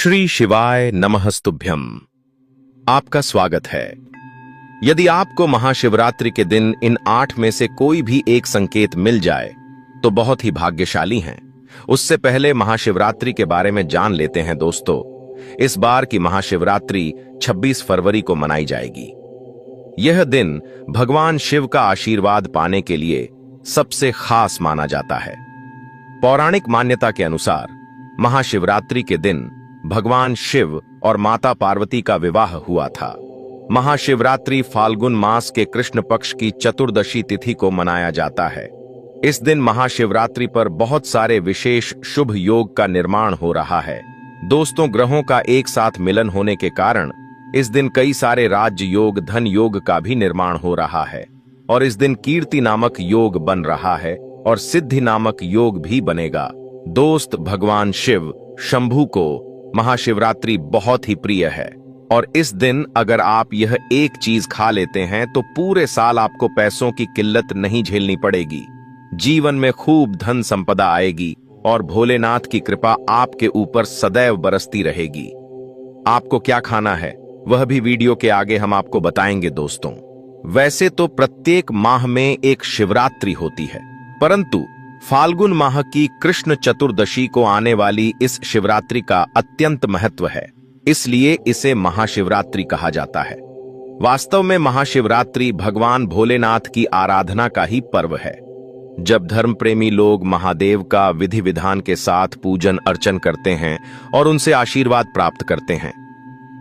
श्री शिवाय नमस्तुभ्यम। आपका स्वागत है। यदि आपको महाशिवरात्रि के दिन इन 8 में से कोई भी एक संकेत मिल जाए तो बहुत ही भाग्यशाली हैं। उससे पहले महाशिवरात्रि के बारे में जान लेते हैं दोस्तों। इस बार की महाशिवरात्रि 26 फरवरी को मनाई जाएगी। यह दिन भगवान शिव का आशीर्वाद पाने के लिए सबसे खास माना जाता है। पौराणिक मान्यता के अनुसार महाशिवरात्रि के दिन भगवान शिव और माता पार्वती का विवाह हुआ था। महाशिवरात्रि फाल्गुन मास के कृष्ण पक्ष की चतुर्दशी तिथि को मनाया जाता है। इस दिन महाशिवरात्रि पर बहुत सारे विशेष शुभ योग का निर्माण हो रहा है। दोस्तों, ग्रहों का एक साथ मिलन होने के कारण इस दिन कई सारे राज्य योग, धन योग का भी निर्माण हो रहा है और इस दिन कीर्ति नामक योग बन रहा है और सिद्धि नामक योग भी बनेगा। दोस्त, भगवान शिव शंभु को महाशिवरात्रि बहुत ही प्रिय है और इस दिन अगर आप यह एक चीज खा लेते हैं तो पूरे साल आपको पैसों की किल्लत नहीं झेलनी पड़ेगी। जीवन में खूब धन संपदा आएगी और भोलेनाथ की कृपा आपके ऊपर सदैव बरसती रहेगी। आपको क्या खाना है वह भी वीडियो के आगे हम आपको बताएंगे दोस्तों। वैसे तो प्रत्येक माह में एक शिवरात्रि होती है, परंतु फाल्गुन माह की कृष्ण चतुर्दशी को आने वाली इस शिवरात्रि का अत्यंत महत्व है, इसलिए इसे महाशिवरात्रि कहा जाता है। वास्तव में महाशिवरात्रि भगवान भोलेनाथ की आराधना का ही पर्व है। जब धर्म प्रेमी लोग महादेव का विधि विधान के साथ पूजन अर्चन करते हैं और उनसे आशीर्वाद प्राप्त करते हैं।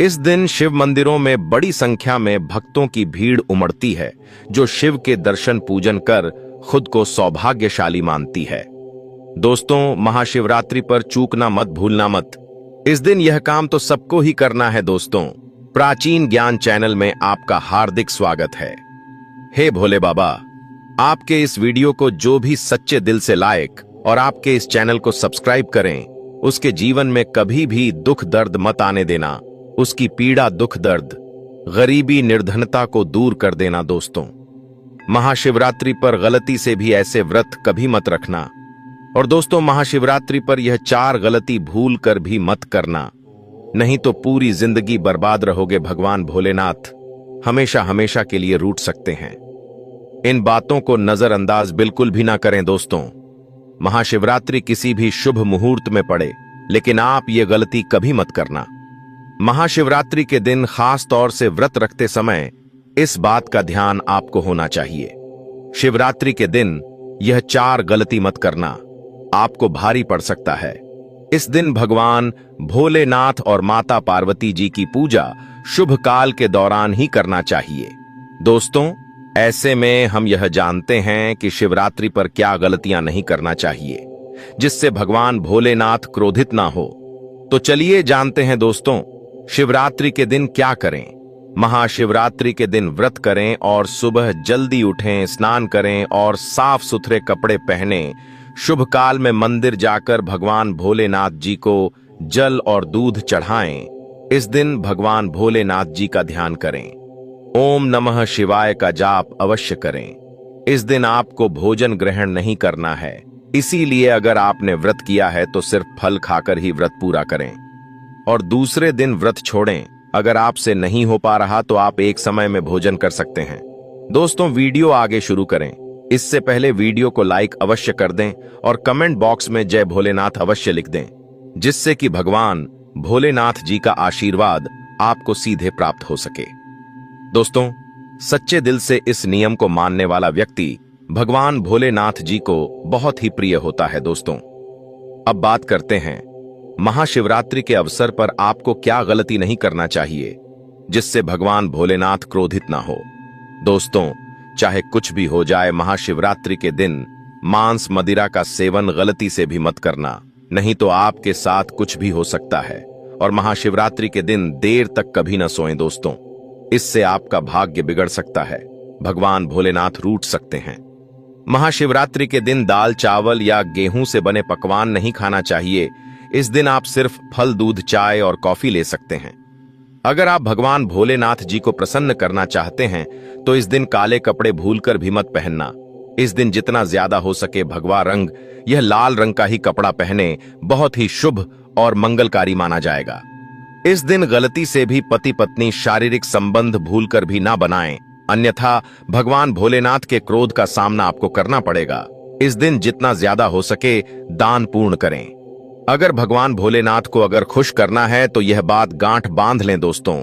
इस दिन शिव मंदिरों में बड़ी संख्या में भक्तों की भीड़ उमड़ती है, जो शिव के दर्शन पूजन कर खुद को सौभाग्यशाली मानती है। दोस्तों, महाशिवरात्रि पर चूकना मत, भूलना मत। इस दिन यह काम तो सबको ही करना है दोस्तों। प्राचीन ज्ञान चैनल में आपका हार्दिक स्वागत है। हे भोले बाबा, आपके इस वीडियो को जो भी सच्चे दिल से लाइक और आपके इस चैनल को सब्सक्राइब करें, उसके जीवन में कभी भी दुख दर्द मत आने देना। उसकी पीड़ा, दुख दर्द, गरीबी, निर्धनता को दूर कर देना। दोस्तों, महाशिवरात्रि पर गलती से भी ऐसे व्रत कभी मत रखना। और दोस्तों, महाशिवरात्रि पर यह 4 गलती भूल कर भी मत करना, नहीं तो पूरी जिंदगी बर्बाद रहोगे। भगवान भोलेनाथ हमेशा हमेशा के लिए रूठ सकते हैं। इन बातों को नजरअंदाज बिल्कुल भी ना करें दोस्तों। महाशिवरात्रि किसी भी शुभ मुहूर्त में पड़े, लेकिन आप ये गलती कभी मत करना। महाशिवरात्रि के दिन खास तौर से व्रत रखते समय इस बात का ध्यान आपको होना चाहिए। शिवरात्रि के दिन यह 4 गलती मत करना, आपको भारी पड़ सकता है। इस दिन भगवान भोलेनाथ और माता पार्वती जी की पूजा शुभ काल के दौरान ही करना चाहिए। दोस्तों, ऐसे में हम यह जानते हैं कि शिवरात्रि पर क्या गलतियां नहीं करना चाहिए जिससे भगवान भोलेनाथ क्रोधित ना हो। तो चलिए जानते हैं दोस्तों, शिवरात्रि के दिन क्या करें। महाशिवरात्रि के दिन व्रत करें और सुबह जल्दी उठें, स्नान करें और साफ सुथरे कपड़े पहनें। शुभ काल में मंदिर जाकर भगवान भोलेनाथ जी को जल और दूध चढ़ाएं। इस दिन भगवान भोलेनाथ जी का ध्यान करें। ओम नमः शिवाय का जाप अवश्य करें। इस दिन आपको भोजन ग्रहण नहीं करना है, इसीलिए अगर आपने व्रत किया है तो सिर्फ फल खाकर ही व्रत पूरा करें और दूसरे दिन व्रत छोड़ें। अगर आपसे नहीं हो पा रहा तो आप एक समय में भोजन कर सकते हैं। दोस्तों, वीडियो आगे शुरू करें इससे पहले वीडियो को लाइक अवश्य कर दें और कमेंट बॉक्स में जय भोलेनाथ अवश्य लिख दें, जिससे कि भगवान भोलेनाथ जी का आशीर्वाद आपको सीधे प्राप्त हो सके। दोस्तों, सच्चे दिल से इस नियम को मानने वाला व्यक्ति भगवान भोलेनाथ जी को बहुत ही प्रिय होता है। दोस्तों, अब बात करते हैं महाशिवरात्रि के अवसर पर आपको क्या गलती नहीं करना चाहिए जिससे भगवान भोलेनाथ क्रोधित ना हो। दोस्तों, चाहे कुछ भी हो जाए, महाशिवरात्रि के दिन मांस मदिरा का सेवन गलती से भी मत करना, नहीं तो आपके साथ कुछ भी हो सकता है। और महाशिवरात्रि के दिन देर तक कभी न सोएं दोस्तों, इससे आपका भाग्य बिगड़ सकता है। भगवान भोलेनाथ रूठ सकते हैं। महाशिवरात्रि के दिन दाल, चावल या गेहूं से बने पकवान नहीं खाना चाहिए। इस दिन आप सिर्फ फल, दूध, चाय और कॉफी ले सकते हैं। अगर आप भगवान भोलेनाथ जी को प्रसन्न करना चाहते हैं तो इस दिन काले कपड़े भूलकर भी मत पहनना। इस दिन जितना ज्यादा हो सके भगवा रंग, यह लाल रंग का ही कपड़ा पहने, बहुत ही शुभ और मंगलकारी माना जाएगा। इस दिन गलती से भी पति पत्नी शारीरिक संबंध भूलकर भी ना बनाएं, अन्यथा भगवान भोलेनाथ के क्रोध का सामना आपको करना पड़ेगा। इस दिन जितना ज्यादा हो सके दान पूर्ण करें। अगर भगवान भोलेनाथ को अगर खुश करना है तो यह बात गांठ बांध लें दोस्तों,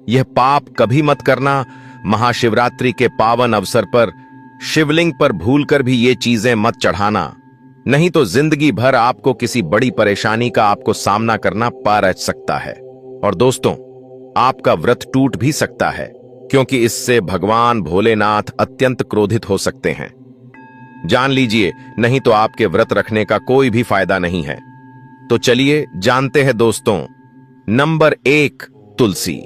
यह पाप कभी मत करना। महाशिवरात्रि के पावन अवसर पर शिवलिंग पर भूलकर भी ये चीजें मत चढ़ाना, नहीं तो जिंदगी भर आपको किसी बड़ी परेशानी का आपको सामना करना पड़ सकता है। और दोस्तों, आपका व्रत टूट भी सकता है, क्योंकि इससे भगवान भोलेनाथ अत्यंत क्रोधित हो सकते हैं। जान लीजिए, नहीं तो आपके व्रत रखने का कोई भी फायदा नहीं है। तो चलिए जानते हैं दोस्तों। नंबर 1, तुलसी।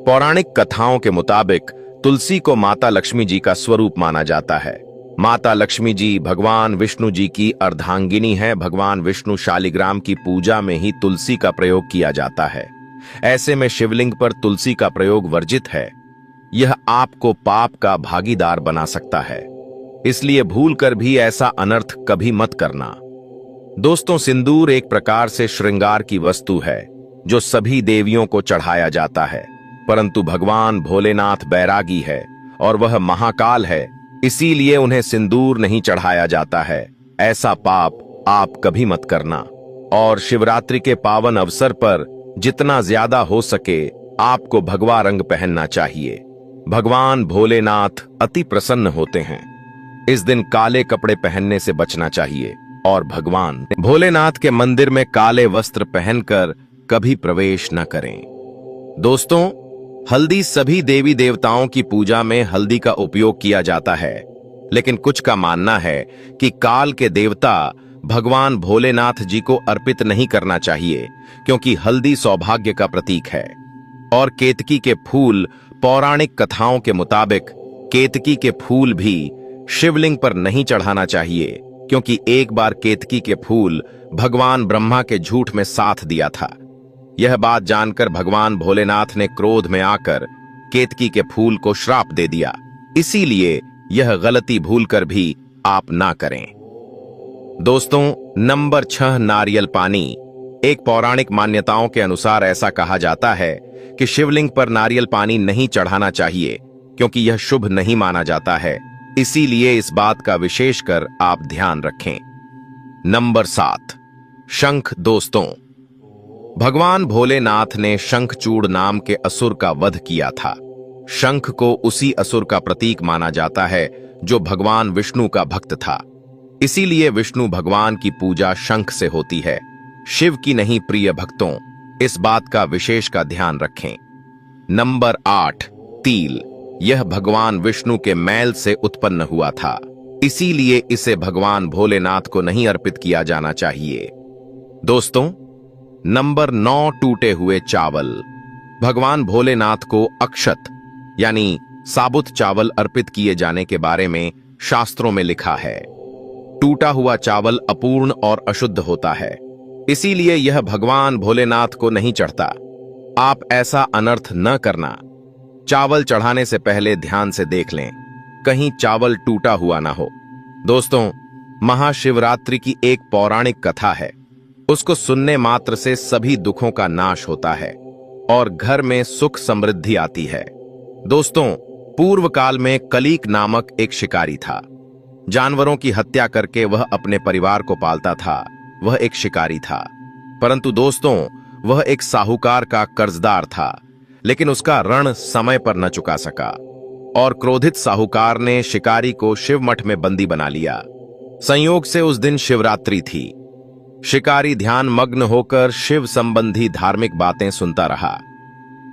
पौराणिक कथाओं के मुताबिक तुलसी को माता लक्ष्मी जी का स्वरूप माना जाता है। माता लक्ष्मी जी भगवान विष्णु जी की अर्धांगिनी है। भगवान विष्णु शालिग्राम की पूजा में ही तुलसी का प्रयोग किया जाता है। ऐसे में शिवलिंग पर तुलसी का प्रयोग वर्जित है। यह आपको पाप का भागीदार बना सकता है, इसलिए भूलकर भी ऐसा अनर्थ कभी मत करना। दोस्तों, सिंदूर एक प्रकार से श्रृंगार की वस्तु है जो सभी देवियों को चढ़ाया जाता है, परंतु भगवान भोलेनाथ बैरागी है और वह महाकाल है, इसीलिए उन्हें सिंदूर नहीं चढ़ाया जाता है। ऐसा पाप आप कभी मत करना। और शिवरात्रि के पावन अवसर पर जितना ज्यादा हो सके आपको भगवा रंग पहनना चाहिए। भगवान भोलेनाथ अति प्रसन्न होते हैं। इस दिन काले कपड़े पहनने से बचना चाहिए और भगवान भोलेनाथ के मंदिर में काले वस्त्र पहनकर कभी प्रवेश न करें। दोस्तों, हल्दी सभी देवी देवताओं की पूजा में हल्दी का उपयोग किया जाता है, लेकिन कुछ का मानना है कि काल के देवता भगवान भोलेनाथ जी को अर्पित नहीं करना चाहिए, क्योंकि हल्दी सौभाग्य का प्रतीक है। और केतकी के फूल, पौराणिक कथाओं के मुताबिक केतकी के फूल भी शिवलिंग पर नहीं चढ़ाना चाहिए, क्योंकि एक बार केतकी के फूल भगवान ब्रह्मा के झूठ में साथ दिया था। यह बात जानकर भगवान भोलेनाथ ने क्रोध में आकर केतकी के फूल को श्राप दे दिया। इसीलिए यह गलती भूलकर भी आप ना करें। दोस्तों, नंबर 6, नारियल पानी। एक पौराणिक मान्यताओं के अनुसार ऐसा कहा जाता है कि शिवलिंग पर नारियल पानी नहीं चढ़ाना चाहिए, क्योंकि यह शुभ नहीं माना जाता है। इसीलिए इस बात का विशेषकर आप ध्यान रखें। नंबर 7, शंख। दोस्तों, भगवान भोलेनाथ ने शंखचूड़ नाम के असुर का वध किया था। शंख को उसी असुर का प्रतीक माना जाता है जो भगवान विष्णु का भक्त था। इसीलिए विष्णु भगवान की पूजा शंख से होती है, शिव की नहीं। प्रिय भक्तों, इस बात का विशेष का ध्यान रखें। नंबर 8, तिल। यह भगवान विष्णु के मैल से उत्पन्न हुआ था, इसीलिए इसे भगवान भोलेनाथ को नहीं अर्पित किया जाना चाहिए। दोस्तों, नंबर 9, टूटे हुए चावल। भगवान भोलेनाथ को अक्षत यानी साबुत चावल अर्पित किए जाने के बारे में शास्त्रों में लिखा है। टूटा हुआ चावल अपूर्ण और अशुद्ध होता है, इसीलिए यह भगवान भोलेनाथ को नहीं चढ़ता। आप ऐसा अनर्थ न करना। चावल चढ़ाने से पहले ध्यान से देख लें, कहीं चावल टूटा हुआ ना हो। दोस्तों, महाशिवरात्रि की एक पौराणिक कथा है। उसको सुनने मात्र से सभी दुखों का नाश होता है और घर में सुख समृद्धि आती है। दोस्तों, पूर्व काल में कलीक नामक एक शिकारी था। जानवरों की हत्या करके वह अपने परिवार को पालता था। वह एक शिकारी था, परंतु दोस्तों, वह एक साहूकार का कर्जदार था, लेकिन उसका ऋण समय पर न चुका सका और क्रोधित साहूकार ने शिकारी को शिव मठ में बंदी बना लिया। संयोग से उस दिन शिवरात्रि थी। शिकारी ध्यान मग्न होकर शिव संबंधी धार्मिक बातें सुनता रहा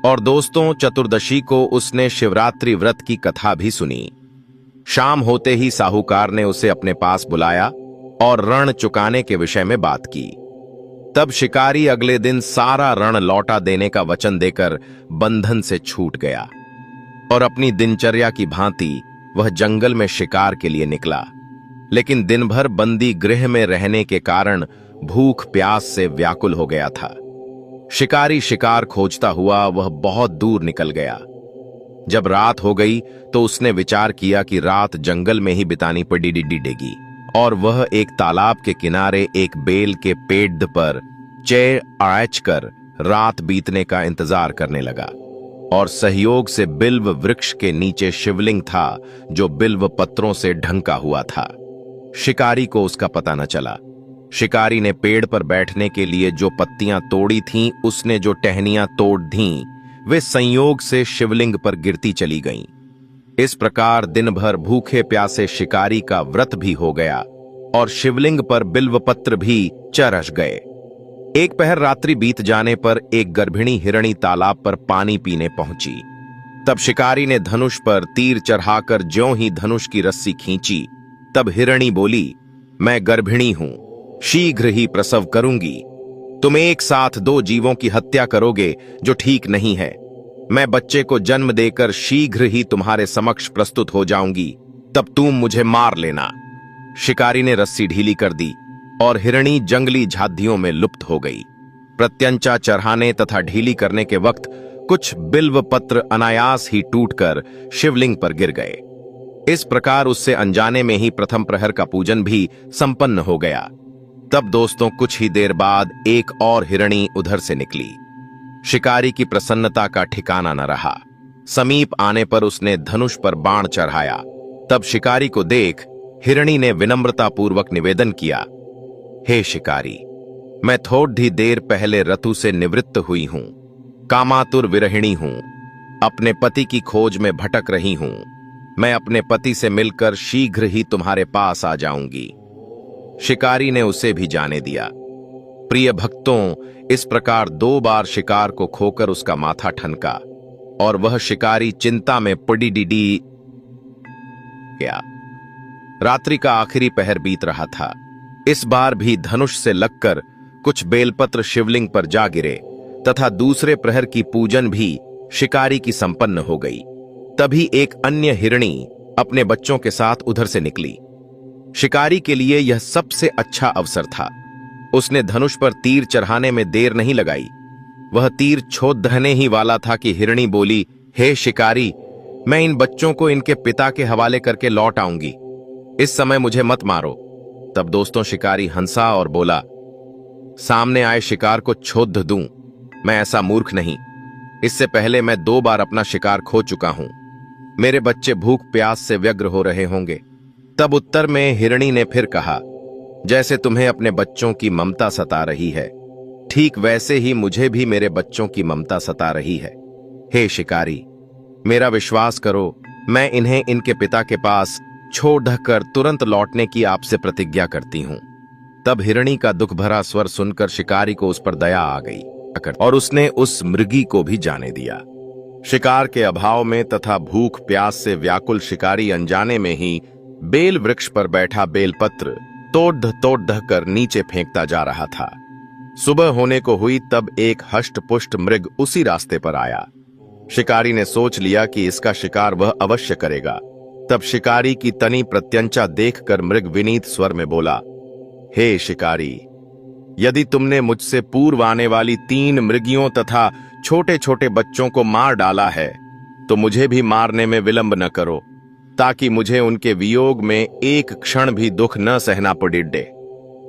और दोस्तों, चतुर्दशी को उसने शिवरात्रि व्रत की कथा भी सुनी। शाम होते ही साहूकार ने उसे अपने पास बुलाया और ऋण चुकाने के विषय में बात की। तब शिकारी अगले दिन सारा ऋण लौटा देने का वचन देकर बंधन से छूट गया और अपनी दिनचर्या की भांति वह जंगल में शिकार के लिए निकला। लेकिन दिन भर बंदी गृह में रहने के कारण भूख प्यास से व्याकुल हो गया था। शिकारी शिकार खोजता हुआ वह बहुत दूर निकल गया। जब रात हो गई तो उसने विचार किया कि रात जंगल में ही बितानी पड़ेगी और वह एक तालाब के किनारे एक बेल के पेड़ पर चेर आँच कर रात बीतने का इंतजार करने लगा और सहयोग से बिल्व वृक्ष के नीचे शिवलिंग था जो बिल्व पत्रों से ढंका हुआ था। शिकारी को उसका पता न चला। शिकारी ने पेड़ पर बैठने के लिए जो पत्तियां तोड़ी थीं, उसने जो टहनियां तोड़ दीं, वे संयोग से शिवलिंग पर गिरती चली गईं। इस प्रकार दिन भर भूखे प्यासे शिकारी का व्रत भी हो गया और शिवलिंग पर बिल्वपत्र भी चरस गए। एक पहर रात्रि बीत जाने पर एक गर्भिणी हिरणी तालाब पर पानी पीने पहुंची। तब शिकारी ने धनुष पर तीर चढ़ाकर ज्यों ही धनुष की रस्सी खींची, तब हिरणी बोली, मैं गर्भिणी हूं, शीघ्र ही प्रसव करूंगी। तुम एक साथ दो जीवों की हत्या करोगे जो ठीक नहीं है। मैं बच्चे को जन्म देकर शीघ्र ही तुम्हारे समक्ष प्रस्तुत हो जाऊंगी, तब तुम मुझे मार लेना। शिकारी ने रस्सी ढीली कर दी और हिरणी जंगली झादियों में लुप्त हो गई। प्रत्यंचा चढ़ाने तथा ढीली करने के वक्त कुछ बिल्व पत्र अनायास ही टूटकर शिवलिंग पर गिर गए। इस प्रकार उससे अनजाने में ही प्रथम प्रहर का पूजन भी संपन्न हो गया। तब दोस्तों कुछ ही देर बाद एक और हिरणी उधर से निकली। शिकारी की प्रसन्नता का ठिकाना न रहा। समीप आने पर उसने धनुष पर बाण चढ़ाया। तब शिकारी को देख हिरणी ने विनम्रतापूर्वक निवेदन किया, हे शिकारी, मैं थोड़ी देर पहले ऋतु से निवृत्त हुई हूं, कामातुर विरहिणी हूं, अपने पति की खोज में भटक रही हूं। मैं अपने पति से मिलकर शीघ्र ही तुम्हारे पास आ जाऊंगी। शिकारी ने उसे भी जाने दिया। प्रिय भक्तों, इस प्रकार 2 बार शिकार को खोकर उसका माथा ठनका और वह शिकारी चिंता में पड़ी गया। रात्रि का आखिरी पहर बीत रहा था। इस बार भी धनुष से लगकर कुछ बेलपत्र शिवलिंग पर जा गिरे तथा दूसरे प्रहर की पूजन भी शिकारी की संपन्न हो गई। तभी एक अन्य हिरणी अपने बच्चों के साथ उधर से निकली। शिकारी के लिए यह सबसे अच्छा अवसर था। उसने धनुष पर तीर चढ़ाने में देर नहीं लगाई। वह तीर छोड़ने ही वाला था कि हिरणी बोली, हे शिकारी, मैं इन बच्चों को इनके पिता के हवाले करके लौट आऊंगी। इस समय मुझे मत मारो। तब दोस्तों शिकारी हंसा और बोला, सामने आए शिकार को छोड़ दूं? मैं ऐसा मूर्ख नहीं। इससे पहले मैं 2 बार अपना शिकार खो चुका हूं। मेरे बच्चे भूख प्यास से व्यग्र हो रहे होंगे। तब उत्तर में हिरणी ने फिर कहा, जैसे तुम्हें अपने बच्चों की ममता सता रही है, ठीक वैसे ही मुझे भी मेरे बच्चों की ममता सता रही है। हे शिकारी, मेरा विश्वास करो, मैं इन्हें इनके पिता के पास छोड़ ढकर तुरंत लौटने की आपसे प्रतिज्ञा करती हूं। तब हिरणी का दुख भरा स्वर सुनकर शिकारी को उस पर दया आ गई और उसने उस मृगी को भी जाने दिया। शिकार के अभाव में तथा भूख प्यास से व्याकुल शिकारी अनजाने में ही बेल वृक्ष पर बैठा बेलपत्र तोड़ कर नीचे फेंकता जा रहा था। सुबह होने को हुई तब एक हष्ट पुष्ट मृग उसी रास्ते पर आया। शिकारी ने सोच लिया कि इसका शिकार वह अवश्य करेगा। तब शिकारी की तनी प्रत्यंचा देखकर मृग विनीत स्वर में बोला, हे शिकारी, यदि तुमने मुझसे पूर्व आने वाली 3 मृगियों तथा छोटे छोटे बच्चों को मार डाला है, तो मुझे भी मारने में विलंब न करो, ताकि मुझे उनके वियोग में एक क्षण भी दुख न सहना पड़े।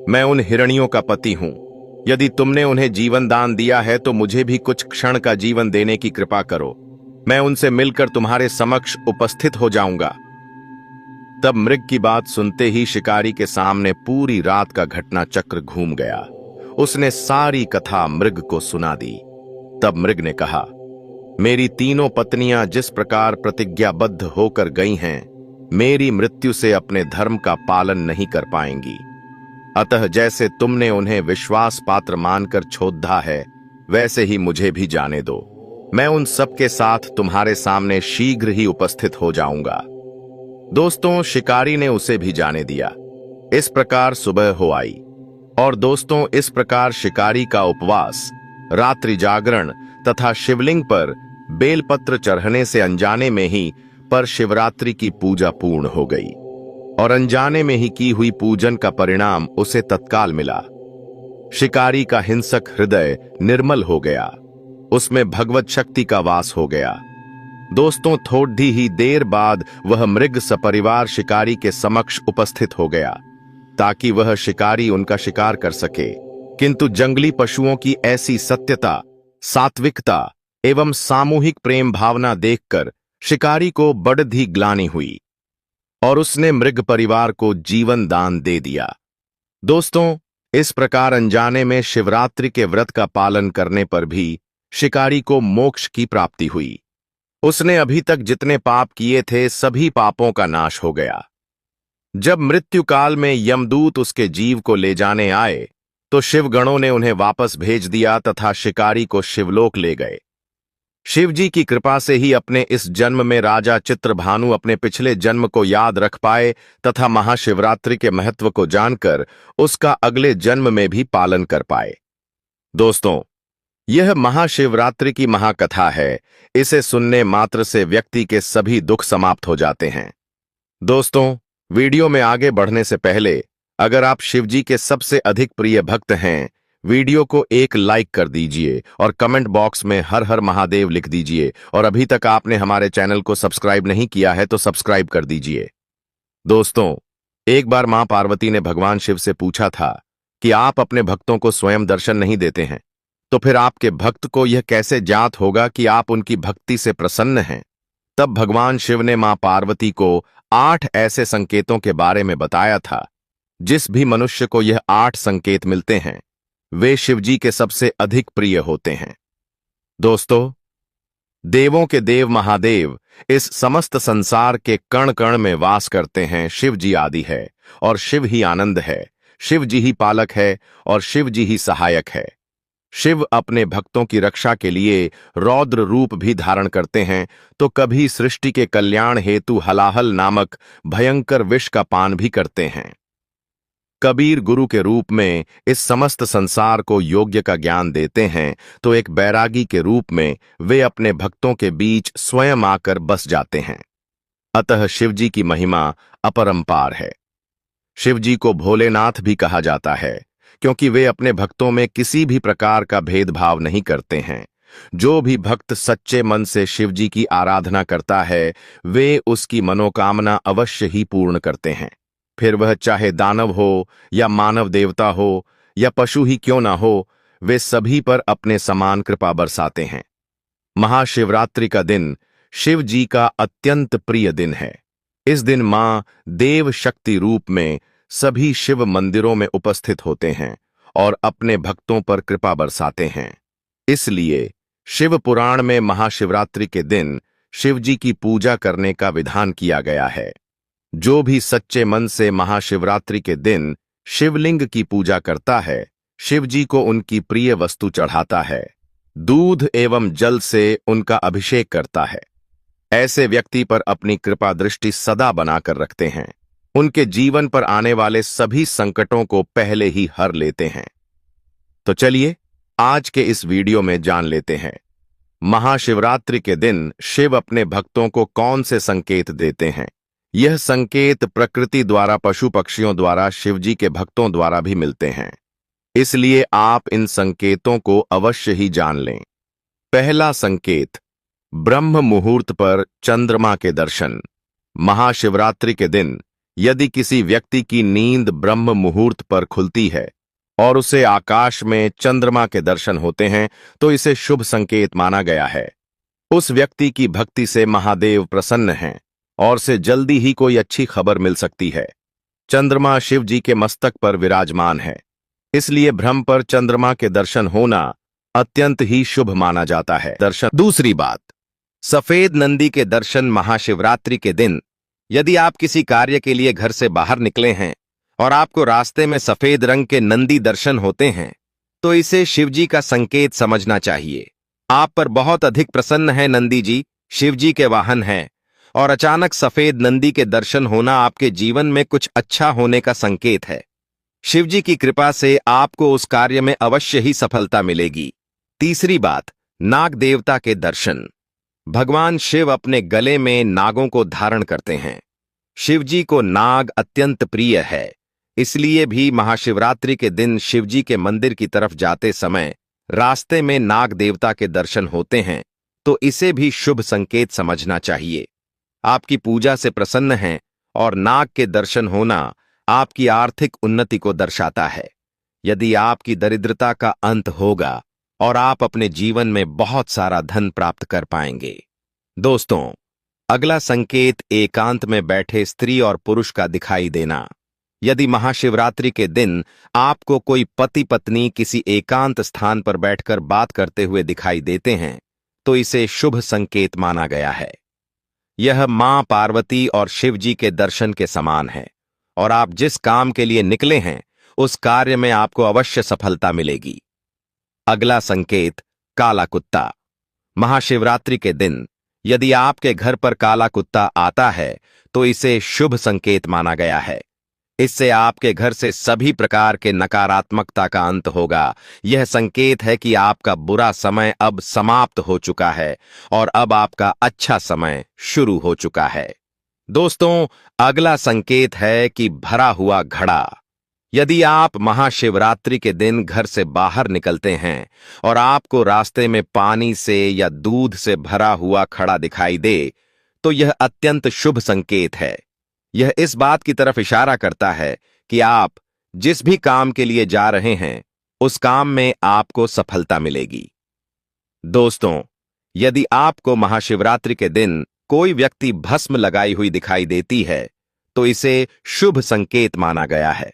मैं उन हिरणियों का पति हूं। यदि तुमने उन्हें जीवन दान दिया है तो मुझे भी कुछ क्षण का जीवन देने की कृपा करो। मैं उनसे मिलकर तुम्हारे समक्ष उपस्थित हो जाऊंगा। तब मृग की बात सुनते ही शिकारी के सामने पूरी रात का घटना चक्र घूम गया। उसने सारी कथा मृग को सुना दी। तब मृग ने कहा, मेरी 3 पत्नियां जिस प्रकार प्रतिज्ञाबद्ध होकर गई हैं, मेरी मृत्यु से अपने धर्म का पालन नहीं कर पाएंगी। अतः जैसे तुमने उन्हें विश्वास पात्र मानकर छोड़ा है, वैसे ही मुझे भी जाने दो। मैं उन सबके साथ तुम्हारे सामने शीघ्र ही उपस्थित हो जाऊंगा। दोस्तों, शिकारी ने उसे भी जाने दिया। इस प्रकार सुबह हो आई और दोस्तों, इस प्रकार शिकारी का उपवास, रात्रि जागरण तथा शिवलिंग पर बेलपत्र चढ़ने से अनजाने में ही पर शिवरात्रि की पूजा पूर्ण हो गई और अनजाने में ही की हुई पूजन का परिणाम उसे तत्काल मिला। शिकारी का हिंसक हृदय निर्मल हो गया, उसमें भगवत शक्ति का वास हो गया। दोस्तों, थोड़ी ही देर बाद वह मृग सपरिवार शिकारी के समक्ष उपस्थित हो गया ताकि वह शिकारी उनका शिकार कर सके। किंतु जंगली पशुओं की ऐसी सत्यता सात्विकता एवं सामूहिक प्रेम भावना देखकर शिकारी को बड़ी ग्लानि हुई और उसने मृग परिवार को जीवन दान दे दिया। दोस्तों, इस प्रकार अनजाने में शिवरात्रि के व्रत का पालन करने पर भी शिकारी को मोक्ष की प्राप्ति हुई। उसने अभी तक जितने पाप किए थे सभी पापों का नाश हो गया। जब मृत्यु काल में यमदूत उसके जीव को ले जाने आए तो शिवगणों ने उन्हें वापस भेज दिया तथा शिकारी को शिवलोक ले गए। शिवजी की कृपा से ही अपने इस जन्म में राजा चित्रभानु अपने पिछले जन्म को याद रख पाए तथा महाशिवरात्रि के महत्व को जानकर उसका अगले जन्म में भी पालन कर पाए। दोस्तों, यह महाशिवरात्रि की महाकथा है। इसे सुनने मात्र से व्यक्ति के सभी दुख समाप्त हो जाते हैं। दोस्तों, वीडियो में आगे बढ़ने से पहले अगर आप शिवजी के सबसे अधिक प्रिय भक्त हैं, वीडियो को एक लाइक कर दीजिए और कमेंट बॉक्स में हर हर महादेव लिख दीजिए। और अभी तक आपने हमारे चैनल को सब्सक्राइब नहीं किया है तो सब्सक्राइब कर दीजिए। दोस्तों, एक बार मां पार्वती ने भगवान शिव से पूछा था कि आप अपने भक्तों को स्वयं दर्शन नहीं देते हैं, तो फिर आपके भक्त को यह कैसे ज्ञात होगा कि आप उनकी भक्ति से प्रसन्न हैं? तब भगवान शिव ने मां पार्वती को 8 ऐसे संकेतों के बारे में बताया था। जिस भी मनुष्य को यह 8 संकेत मिलते हैं वे शिवजी के सबसे अधिक प्रिय होते हैं। दोस्तों, देवों के देव महादेव इस समस्त संसार के कण कण में वास करते हैं। शिव जी आदि है और शिव ही आनंद है। शिव जी ही पालक है और शिव जी ही सहायक है। शिव अपने भक्तों की रक्षा के लिए रौद्र रूप भी धारण करते हैं, तो कभी सृष्टि के कल्याण हेतु हलाहल नामक भयंकर विष का पान भी करते हैं। कबीर गुरु के रूप में इस समस्त संसार को योग्य का ज्ञान देते हैं, तो एक बैरागी के रूप में वे अपने भक्तों के बीच स्वयं आकर बस जाते हैं। अतः शिवजी की महिमा अपरंपार है। शिवजी को भोलेनाथ भी कहा जाता है, क्योंकि वे अपने भक्तों में किसी भी प्रकार का भेदभाव नहीं करते हैं। जो भी भक्त सच्चे मन से शिवजी की आराधना करता है वे उसकी मनोकामना अवश्य ही पूर्ण करते हैं। फिर वह चाहे दानव हो या मानव देवता हो या पशु ही क्यों ना हो, वे सभी पर अपने समान कृपा बरसाते हैं। महाशिवरात्रि का दिन शिव जी का अत्यंत प्रिय दिन है। इस दिन मां देव शक्ति रूप में सभी शिव मंदिरों में उपस्थित होते हैं और अपने भक्तों पर कृपा बरसाते हैं। इसलिए शिव पुराण में महाशिवरात्रि के दिन शिवजी की पूजा करने का विधान किया गया है। जो भी सच्चे मन से महाशिवरात्रि के दिन शिवलिंग की पूजा करता है, शिवजी को उनकी प्रिय वस्तु चढ़ाता है, दूध एवं जल से उनका अभिषेक करता है। ऐसे व्यक्ति पर अपनी कृपा दृष्टि सदा बनाकर रखते हैं। उनके जीवन पर आने वाले सभी संकटों को पहले ही हर लेते हैं। तो चलिए आज के इस वीडियो में जान लेते हैं महाशिवरात्रि के दिन शिव अपने भक्तों को कौन से संकेत देते हैं। यह संकेत प्रकृति द्वारा, पशु पक्षियों द्वारा, शिवजी के भक्तों द्वारा भी मिलते हैं, इसलिए आप इन संकेतों को अवश्य ही जान लें। पहला संकेत, ब्रह्म मुहूर्त पर चंद्रमा के दर्शन। महाशिवरात्रि के दिन यदि किसी व्यक्ति की नींद ब्रह्म मुहूर्त पर खुलती है और उसे आकाश में चंद्रमा के दर्शन होते हैं तो इसे शुभ संकेत माना गया है। उस व्यक्ति की भक्ति से महादेव प्रसन्न हैं और से जल्दी ही कोई अच्छी खबर मिल सकती है। चंद्रमा शिव जी के मस्तक पर विराजमान है, इसलिए ब्रह्म पर चंद्रमा के दर्शन होना अत्यंत ही शुभ माना जाता है। दर्शन। दूसरी बात, सफेद नंदी के दर्शन। महाशिवरात्रि के दिन यदि आप किसी कार्य के लिए घर से बाहर निकले हैं और आपको रास्ते में सफेद रंग के नंदी दर्शन होते हैं तो इसे शिवजी का संकेत समझना चाहिए। आप पर बहुत अधिक प्रसन्न है नंदी जी, शिवजी के वाहन हैं, और अचानक सफेद नंदी के दर्शन होना आपके जीवन में कुछ अच्छा होने का संकेत है। शिवजी की कृपा से आपको उस कार्य में अवश्य ही सफलता मिलेगी। तीसरी बात, नाग देवता के दर्शन। भगवान शिव अपने गले में नागों को धारण करते हैं। शिवजी को नाग अत्यंत प्रिय है, इसलिए भी महाशिवरात्रि के दिन शिवजी के मंदिर की तरफ जाते समय रास्ते में नाग देवता के दर्शन होते हैं तो इसे भी शुभ संकेत समझना चाहिए। आपकी पूजा से प्रसन्न हैं और नाग के दर्शन होना आपकी आर्थिक उन्नति को दर्शाता है। यदि आपकी दरिद्रता का अंत होगा और आप अपने जीवन में बहुत सारा धन प्राप्त कर पाएंगे। दोस्तों, अगला संकेत एकांत में बैठे स्त्री और पुरुष का दिखाई देना। यदि महाशिवरात्रि के दिन आपको कोई पति पत्नी किसी एकांत स्थान पर बैठकर बात करते हुए दिखाई देते हैं, तो इसे शुभ संकेत माना गया है। यह मां पार्वती और शिव जी के दर्शन के समान है और आप जिस काम के लिए निकले हैं उस कार्य में आपको अवश्य सफलता मिलेगी। अगला संकेत काला कुत्ता। महाशिवरात्रि के दिन यदि आपके घर पर काला कुत्ता आता है तो इसे शुभ संकेत माना गया है। इससे आपके घर से सभी प्रकार के नकारात्मकता का अंत होगा। यह संकेत है कि आपका बुरा समय अब समाप्त हो चुका है और अब आपका अच्छा समय शुरू हो चुका है। दोस्तों, अगला संकेत है कि भरा हुआ घड़ा। यदि आप महाशिवरात्रि के दिन घर से बाहर निकलते हैं और आपको रास्ते में पानी से या दूध से भरा हुआ घड़ा दिखाई दे, तो यह अत्यंत शुभ संकेत है। यह इस बात की तरफ इशारा करता है कि आप जिस भी काम के लिए जा रहे हैं उस काम में आपको सफलता मिलेगी। दोस्तों, यदि आपको महाशिवरात्रि के दिन कोई व्यक्ति भस्म लगाई हुई दिखाई देती है तो इसे शुभ संकेत माना गया है।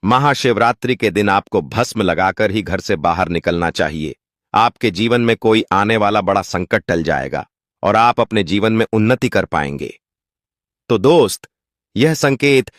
महाशिवरात्रि के दिन आपको भस्म लगाकर ही घर से बाहर निकलना चाहिए। आपके जीवन में कोई आने वाला बड़ा संकट टल जाएगा और आप अपने जीवन में उन्नति कर पाएंगे। तो दोस्त, यह संकेत